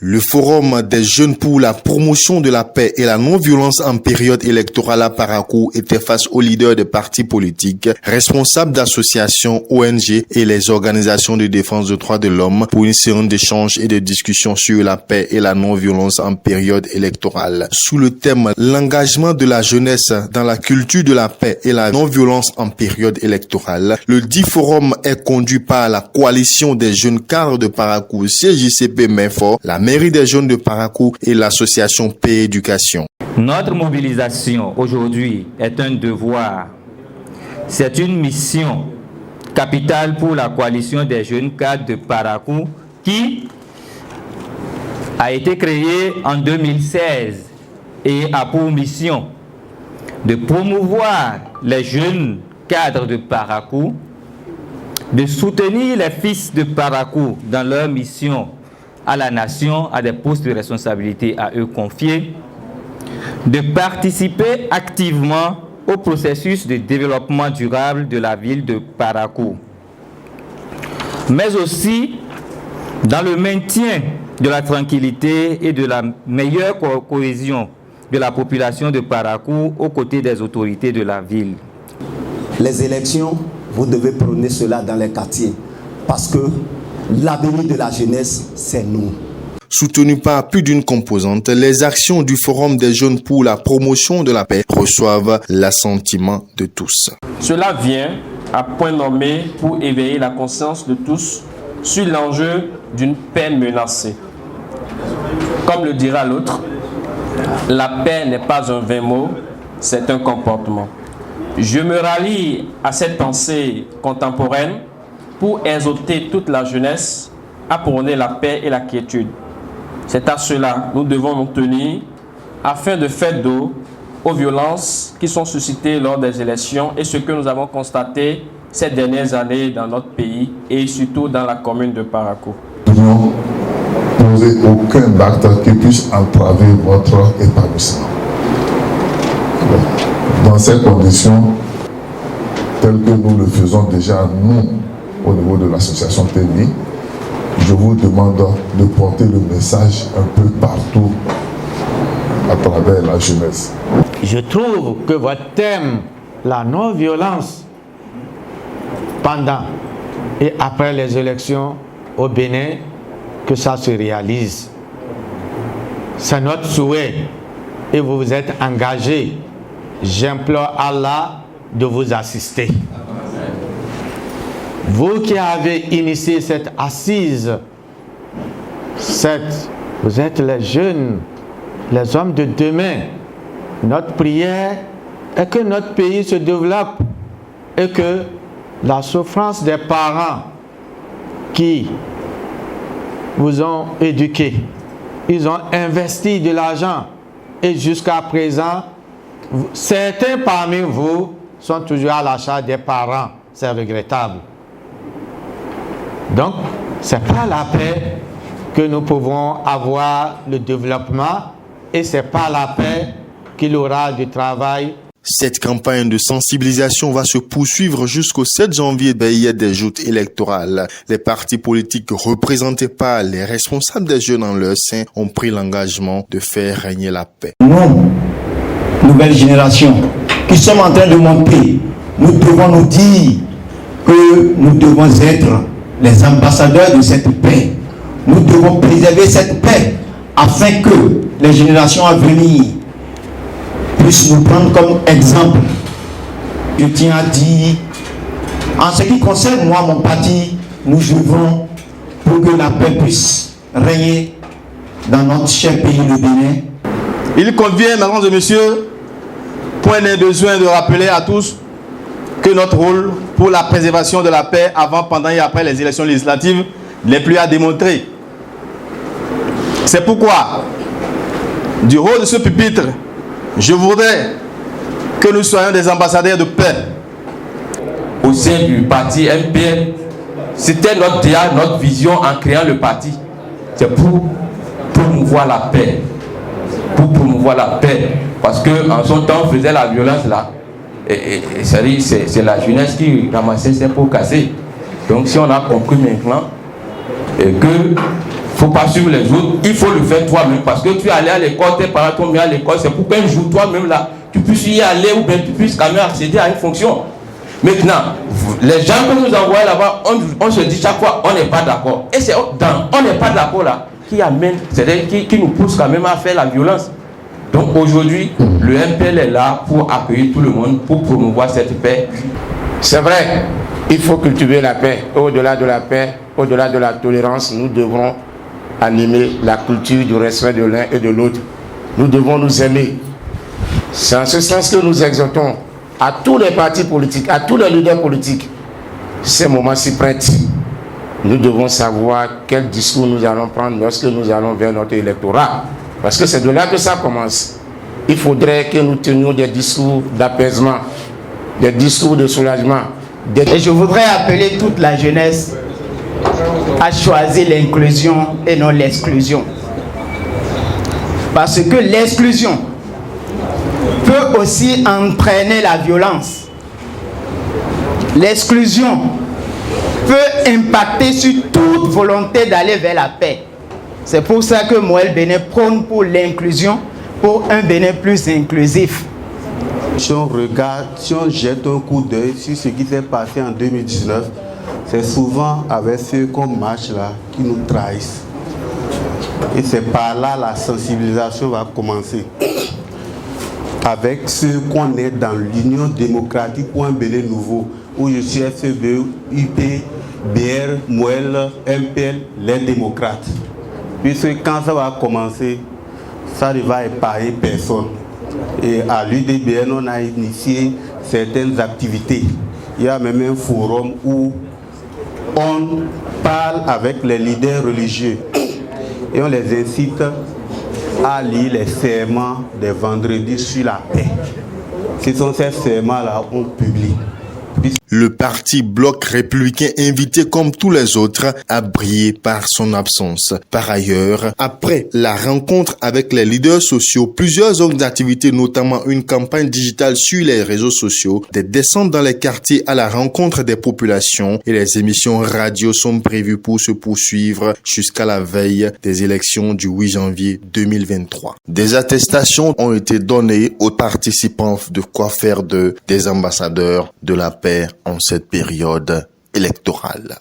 Le Forum des jeunes pour la promotion de la paix et la non-violence en période électorale à Parakou était face aux leaders de partis politiques, responsables d'associations, ONG et les organisations de défense des droits de l'homme pour une séance d'échanges et de discussions sur la paix et la non-violence en période électorale. Sous le thème « L'engagement de la jeunesse dans la culture de la paix et la non-violence en période électorale », le dit forum est conduit par la coalition des jeunes cadres de Parakou, CJCP Mainfort, la mairie des jeunes de Parakou et l'association Paix Éducation. Notre mobilisation aujourd'hui est un devoir. C'est une mission capitale pour la coalition des jeunes cadres de Parakou qui a été créée en 2016 et a pour mission de promouvoir les jeunes cadres de Parakou, de soutenir les fils de Parakou dans leur mission à la nation, à des postes de responsabilité à eux confiés, de participer activement au processus de développement durable de la ville de Parakou, mais aussi dans le maintien de la tranquillité et de la meilleure cohésion de la population de Parakou aux côtés des autorités de la ville. Les élections, vous devez prôner cela dans les quartiers, parce que l'avenir de la jeunesse, c'est nous. Soutenu par plus d'une composante, les actions du Forum des jeunes pour la promotion de la paix reçoivent l'assentiment de tous. Cela vient à point nommé pour éveiller la conscience de tous sur l'enjeu d'une paix menacée. Comme le dira l'autre, la paix n'est pas un vain mot, c'est un comportement. Je me rallie à cette pensée contemporaine pour exhorter toute la jeunesse à prôner la paix et la quiétude. C'est à cela que nous devons nous tenir afin de faire dos aux violences qui sont suscitées lors des élections et ce que nous avons constaté ces dernières années dans notre pays et surtout dans la commune de Parakou. Nous n'avons posé aucun acte qui puisse entraver votre épanouissement. Dans ces conditions, telles que nous le faisons déjà nous, au niveau de l'association TEMI, je vous demande de porter le message un peu partout à travers la jeunesse. Je trouve que votre thème, la non-violence, pendant et après les élections au Bénin, que ça se réalise. C'est notre souhait et vous vous êtes engagés. J'implore Allah de vous assister. Vous qui avez initié cette assise, vous êtes les jeunes, les hommes de demain. Notre prière est que notre pays se développe et que la souffrance des parents qui vous ont éduqué, ils ont investi de l'argent et jusqu'à présent, certains parmi vous sont toujours à la charge des parents. C'est regrettable. Donc, ce n'est pas la paix que nous pouvons avoir le développement et ce n'est pas la paix qu'il aura du travail. Cette campagne de sensibilisation va se poursuivre jusqu'au 7 janvier, veille des joutes électorales. Les partis politiques représentés par les responsables des jeunes en leur sein ont pris l'engagement de faire régner la paix. Nous, nouvelle génération, qui sommes en train de monter, nous devons nous dire que nous devons être les ambassadeurs de cette paix. Nous devons préserver cette paix afin que les générations à venir puissent nous prendre comme exemple. Je tiens à dire, en ce qui concerne moi, mon parti, nous œuvrons pour que la paix puisse régner dans notre cher pays, le Bénin. Il convient, mesdames et messieurs, point n'est besoin de rappeler à tous que notre rôle pour la préservation de la paix avant, pendant et après les élections législatives n'est plus à démontrer. C'est pourquoi, du haut de ce pupitre, je voudrais que nous soyons des ambassadeurs de paix. Au sein du parti MPN, c'était notre vision en créant le parti. C'est pour promouvoir la paix. Pour promouvoir la paix. Parce qu'en son temps, on faisait la violence là. Et c'est la jeunesse qui ramassait ses pots cassés. Donc si on a compris maintenant que faut pas suivre les autres, il faut le faire toi-même parce que tu es allé à l'école, tes parents t'ont mis à l'école, c'est pour qu'un jour toi-même là, tu puisses y aller ou bien tu puisses quand même accéder à une fonction. Maintenant, les gens que nous envoient là-bas, on se dit chaque fois, on n'est pas d'accord. Et c'est dans on n'est pas d'accord là qui amène, c'est-à-dire qui nous pousse quand même à faire la violence. Donc aujourd'hui, le MPL est là pour accueillir tout le monde, pour promouvoir cette paix. C'est vrai, il faut cultiver la paix. Au-delà de la paix, au-delà de la tolérance, nous devrons animer la culture du respect de l'un et de l'autre. Nous devons nous aimer. C'est en ce sens que nous exhortons à tous les partis politiques, à tous les leaders politiques. Ces moments s'y prêtent. Nous devons savoir quel discours nous allons prendre lorsque nous allons vers notre électorat. Parce que c'est de là que ça commence. Il faudrait que nous tenions des discours d'apaisement, des discours de soulagement. Et je voudrais appeler toute la jeunesse à choisir l'inclusion et non l'exclusion. Parce que l'exclusion peut aussi entraîner la violence. L'exclusion peut impacter sur toute volonté d'aller vers la paix. C'est pour ça que Moël Bénin prône pour l'inclusion, pour un Bénin plus inclusif. Si on regarde, si on jette un coup d'œil sur ce qui s'est passé en 2019, c'est souvent avec ceux qu'on marche là qui nous trahissent. Et c'est par là la sensibilisation va commencer. Avec ceux qu'on est dans l'Union démocratique pour un Bénin nouveau, où je suis FCBE, UP, BR, Moël, MPL, les démocrates. Puisque quand ça va commencer, ça ne va épargner personne. Et à l'UDBN, on a initié certaines activités. Il y a même un forum où on parle avec les leaders religieux et on les incite à lire les serments des vendredis sur la paix. Ce sont ces serments-là qu'on publie. Le parti Bloc républicain invité comme tous les autres a brillé par son absence. Par ailleurs, après la rencontre avec les leaders sociaux, plusieurs autres activités, notamment une campagne digitale sur les réseaux sociaux, des descentes dans les quartiers à la rencontre des populations et les émissions radio sont prévues pour se poursuivre jusqu'à la veille des élections du 8 janvier 2023. Des attestations ont été données aux participants de quoi faire d'eux des ambassadeurs de la paix en cette période électorale.